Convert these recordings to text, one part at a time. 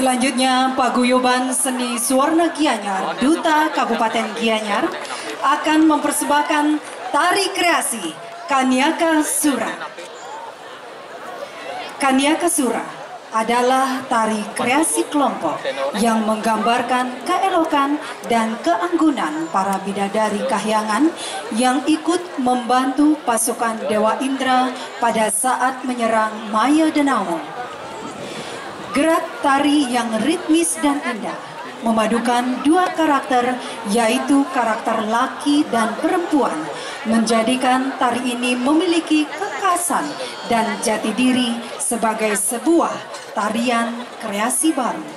Selanjutnya, Paguyuban Seni Suwarna Gianyar, Duta Kabupaten Gianyar, akan mempersembahkan tari kreasi Kaniaka Sura. Kaniaka Sura adalah tari kreasi kelompok yang menggambarkan keelokan dan keanggunan para bidadari kahyangan yang ikut membantu pasukan Dewa Indra pada saat menyerang Maya Denau. Gerak tari yang ritmis dan indah memadukan dua karakter, yaitu karakter laki dan perempuan, menjadikan tari ini memiliki kekhasan dan jati diri sebagai sebuah tarian kreasi baru.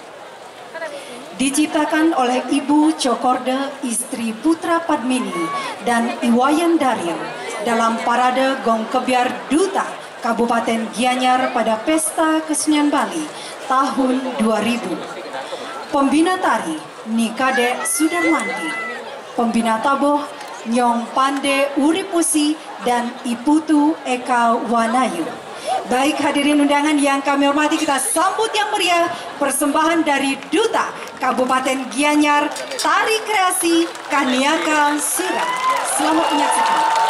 Diciptakan oleh Ibu Cokorde, istri Putra Padmini dan Iwayan Dario dalam parade Gong Kebyar Duta Kabupaten Gianyar pada Pesta Kesenian Bali tahun 2000. Pembina tari Nikade Sudarmanti, pembina taboh Nyong Pande Uripusi dan Iputu Eka Wanayu. Baik hadirin undangan yang kami hormati, kita sambut yang meriah persembahan dari Duta Kabupaten Gianyar, tari kreasi Kaniaka Sura. Selamat menyaksikan.